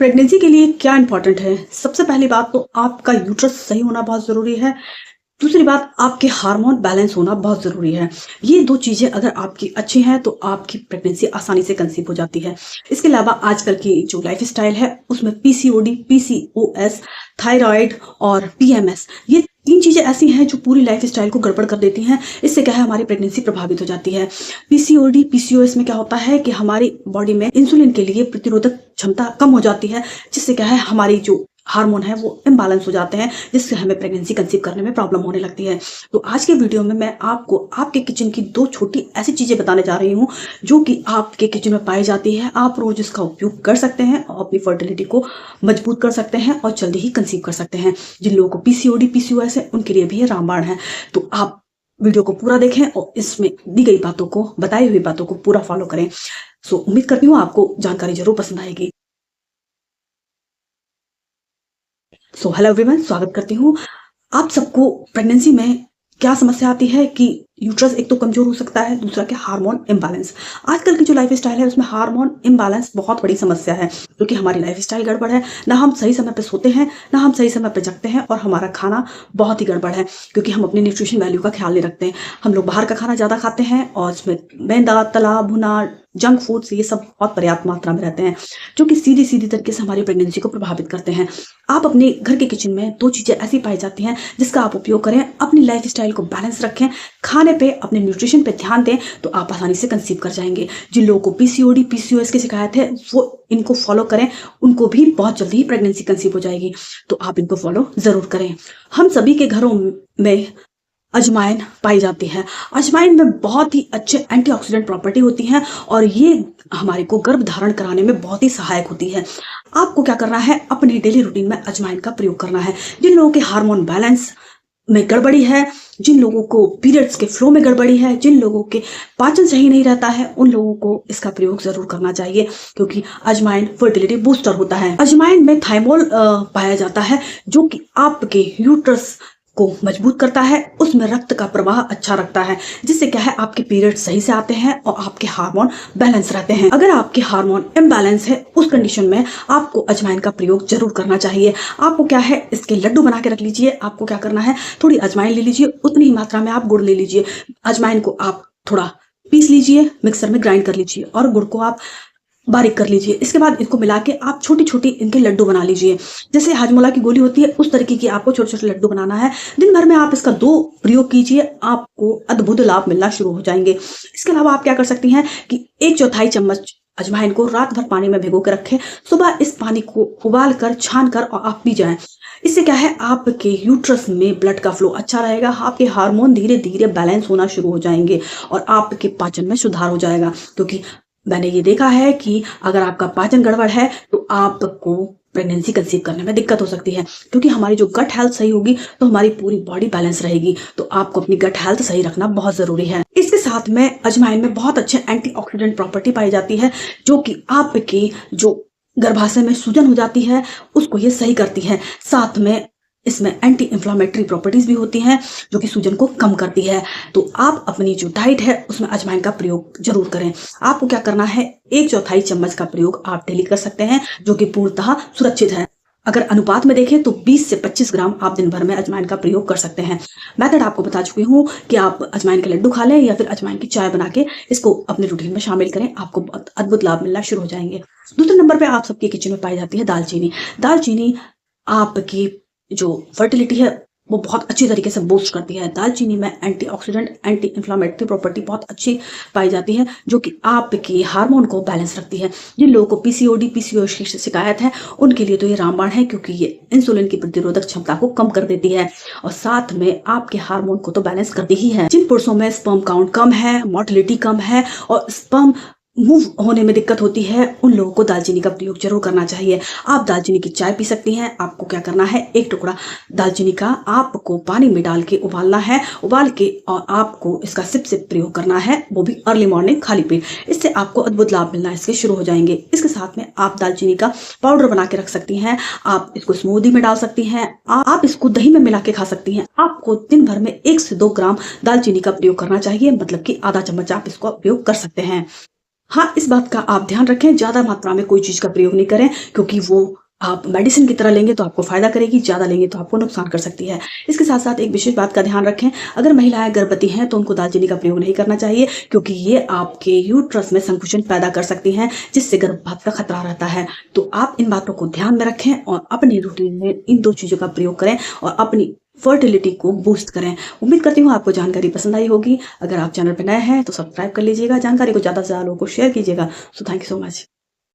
Pregnancy के लिए क्या इंपॉर्टेंट है? सबसे पहली बात तो आपका यूट्रस सही होना बहुत ज़रूरी है। दूसरी बात आपके हार्मोन बैलेंस होना बहुत ज़रूरी है। ये 2 चीज़ें अगर आपकी अच्छी हैं तो आपकी प्रेगनेंसी आसानी से कंसीव हो जाती है। इसके अलावा आजकल की जो लाइफ़स्टाइल है उसमें पीसीओडी, पीसीओएस, थायरॉइड और पीएमएस ये 3 चीज़ें ऐसी हैं जो पूरी लाइफ़स्टाइल को गड़बड़ कर देती हैं। इससे क्या है हमारी प्रेगनेंसी प्रभावित हो जाती है। पीसीओडी, पीसीओएस में क्या होता है कि हमारी बॉडी में इंसुलिन के लिए प्रतिरोधक क्षमता कम हो जाती है, जिससे क्या है हमारी जो हार्मोन है वो इम्बैलेंस हो जाते हैं, जिससे हमें प्रेगनेंसी कंसीव करने में प्रॉब्लम होने लगती है। तो आज के वीडियो में मैं आपको आपके किचन की 2 छोटी ऐसी चीज़ें बताने जा रही हूँ, जो कि आपके किचन में पाई जाती है। आप रोज़ इसका उपयोग कर सकते हैं और अपनी फर्टिलिटी को मजबूत कर सकते हैं और जल्दी ही कंसीव कर सकते हैं। जिन लोगों को पीसीओडी, पीसीओएस है, उनके लिए भी ये रामबाण है। तो आप वीडियो को पूरा देखें और इसमें दी गई बातों को, बताई हुई बातों को पूरा फॉलो करें। उम्मीद करती हूँ आपको जानकारी ज़रूर पसंद आएगी। हेलो एवरीवन, स्वागत करती हूँ। आप सबको प्रेगनेंसी में क्या समस्या आती है कि यूट्रस एक तो कमज़ोर हो सकता है, दूसरा क्या हार्मोन इम्बैलेंस। आजकल की जो लाइफ़स्टाइल है उसमें हार्मोन इम्बैलेंस बहुत बड़ी समस्या है, क्योंकि हमारी लाइफ़स्टाइल गड़बड़ है। ना हम सही समय पे सोते हैं, ना हम सही समय पे जगते हैं और हमारा खाना बहुत ही गड़बड़ है, क्योंकि हम अपनी न्यूट्रिशन वैल्यू का ख़्याल नहीं रखते हैं। हम लोग बाहर का खाना ज़्यादा खाते हैं और इसमें मैदा, तला भुना, जंक फूड्स ये सब बहुत पर्याप्त मात्रा में रहते हैं, जो कि सीधी-सीधी तरीके से हमारी प्रेगनेंसी को प्रभावित करते हैं। आप अपने घर के किचन में 2 चीज़ें ऐसी पाई जाती हैं जिसका आप उपयोग करें, अपनी लाइफ़स्टाइल को बैलेंस रखें, खाने पे, अपने न्यूट्रिशन पे ध्यान दें, तो आप आसानी से कंसीव कर जाएँगे। जिन लोगों को पीसीओडी, पीसीओएस की शिकायत है, वो इनको फॉलो करें, उनको भी बहुत जल्दी ही प्रेगनेंसी कंसीव हो जाएगी। तो आप इनको फॉलो ज़रूर करें। हम सभी के घरों में अजवाइन पाई जाती है। अजवाइन में बहुत ही अच्छे एंटीऑक्सीडेंट प्रॉपर्टी होती हैं और ये हमारे को गर्भ धारण कराने में बहुत ही सहायक होती है। आपको क्या करना है, अपने डेली रूटीन में अजवाइन का प्रयोग करना है। जिन लोगों के हार्मोन बैलेंस में गड़बड़ी है, जिन लोगों को पीरियड्स के फ्लो में गड़बड़ी है, जिन लोगों के पाचन सही नहीं रहता है, उन लोगों को इसका प्रयोग ज़रूर करना चाहिए, क्योंकि अजवाइन फर्टिलिटी बूस्टर होता है। अजवाइन में थाइमोल पाया जाता है, जो कि आपके यूट्रस को मजबूत करता है, उसमें रक्त का प्रवाह अच्छा रखता है, जिससे क्या है आपके पीरियड सही से आते हैं और आपके हार्मोन बैलेंस रहते हैं। अगर आपके हार्मोन इम्बैलेंस है, उस कंडीशन में आपको अजवाइन का प्रयोग जरूर करना चाहिए। आपको क्या है, इसके लड्डू बना के रख लीजिए। आपको क्या करना है, थोड़ी अजवाइन ले लीजिए, उतनी ही मात्रा में आप गुड़ ले लीजिए। अजवाइन को आप थोड़ा पीस लीजिए, मिक्सर में ग्राइंड कर लीजिए और गुड़ को आप बारीक कर लीजिए। इसके बाद इसको मिला के आप छोटी-छोटी इनके लड्डू बना लीजिए। जैसे हाजमोला की गोली होती है, उस तरीके की आपको छोटे-छोटे लड्डू बनाना है। दिन भर में आप इसका 2 प्रयोग कीजिए, आपको अद्भुत लाभ मिलना शुरू हो जाएँगे। इसके अलावा आप क्या कर सकती हैं कि 1/4 चम्मच अजवाइन को रात भर पानी में भिगो के रखें। सुबह इस पानी को उबाल कर, छान कर और आप पी जाएँ। इससे क्या है, आपके यूट्रस में ब्लड का फ्लो अच्छा रहेगा, आपके हार्मोन धीरे-धीरे बैलेंस होना शुरू हो जाएँगे और आपके पाचन में सुधार हो जाएगा। क्योंकि मैंने ये देखा है कि अगर आपका पाचन गड़बड़ है तो आपको प्रेगनेंसी कंसीव करने में दिक्कत हो सकती है, क्योंकि हमारी जो गट हेल्थ सही होगी तो हमारी पूरी बॉडी बैलेंस रहेगी। तो आपको अपनी गट हेल्थ सही रखना बहुत ज़रूरी है। इसके साथ में अजवाइन में बहुत अच्छे एंटीऑक्सीडेंट प्रॉपर्टी पाई जाती है, जो कि आपके जो गर्भाशय में सूजन हो जाती है उसको ये सही करती है। साथ में इसमें एंटी इन्फ्लामेटरी प्रॉपर्टीज भी होती हैं, जो कि सूजन को कम करती है। तो आप अपनी जो डाइट है उसमें अजवाइन का प्रयोग जरूर करें। आपको क्या करना है, 1/4 चम्मच का प्रयोग आप डेली कर सकते हैं, जो कि पूर्णतः सुरक्षित है। अगर अनुपात में देखें तो 20 से 25 ग्राम आप दिन भर में अजवाइन का प्रयोग कर सकते हैं। मेथड आपको बता चुकी हूँ कि आप अजवाइन के लड्डू खा लें या फिर अजवाइन की चाय बना के इसको अपने रूटीन में शामिल करें, आपको बहुत अद्भुत लाभ मिलना शुरू हो जाएंगे। दूसरे नंबर पे आप सबके किचन में पाई जाती है दालचीनी। दालचीनी आपकी जो फर्टिलिटी है वो बहुत अच्छी तरीके से बूस्ट करती है। दालचीनी में एंटीऑक्सीडेंट, एंटी इन्फ्लामेटरी प्रॉपर्टी बहुत अच्छी पाई जाती है, जो कि आपके हार्मोन को बैलेंस रखती है। जिन लोगों को पीसीओडी, पीसीओएस की शिकायत है, उनके लिए तो ये रामबाण है, क्योंकि ये इंसुलिन की प्रतिरोधक क्षमता को कम कर देती है और साथ में आपके हार्मोन को तो बैलेंस करती ही है। जिन पुरुषों में स्पर्म काउंट कम है, मोटिलिटी कम है और स्पर्म मूव होने में दिक्कत होती है, उन लोगों को दालचीनी का प्रयोग जरूर करना चाहिए। आप दालचीनी की चाय पी सकती हैं। आपको क्या करना है, 1 टुकड़ा दालचीनी का आपको पानी में डाल के उबालना है, उबाल के और आपको इसका सिप से प्रयोग करना है, वो भी अर्ली मॉर्निंग खाली पेट। इससे आपको अद्भुत लाभ मिलना इसके शुरू हो जाएंगे। इसके साथ में आप दालचीनी का पाउडर बना के रख सकती हैं। आप इसको स्मूदी में डाल सकती हैं, आप इसको दही में मिला के खा सकती हैं। आपको दिन भर में 1 से 2 ग्राम दालचीनी का प्रयोग करना चाहिए, मतलब कि आधा चम्मच आप इसको उपयोग कर सकते हैं। हाँ, इस बात का आप ध्यान रखें, ज़्यादा मात्रा में कोई चीज़ का प्रयोग नहीं करें क्योंकि वो आप मेडिसिन की तरह लेंगे तो आपको फ़ायदा करेगी, ज़्यादा लेंगे तो आपको नुकसान कर सकती है। इसके साथ-साथ एक विशेष बात का ध्यान रखें, अगर महिलाएँ गर्भवती हैं तो उनको दालचीनी का प्रयोग नहीं करना चाहिए क्योंकि ये आपके यूट्रस में संकुचन पैदा कर सकती हैं, जिससे गर्भपात का खतरा रहता है। तो आप इन बातों को ध्यान में रखें और अपनी रूटीन में इन 2 चीज़ों का प्रयोग करें और अपनी फर्टिलिटी को बूस्ट करें। उम्मीद करती हूँ आपको जानकारी पसंद आई होगी। अगर आप चैनल पे नए हैं तो सब्सक्राइब कर लीजिएगा, जानकारी को ज़्यादा से ज़्यादा लोगों को शेयर कीजिएगा। So thank you so much.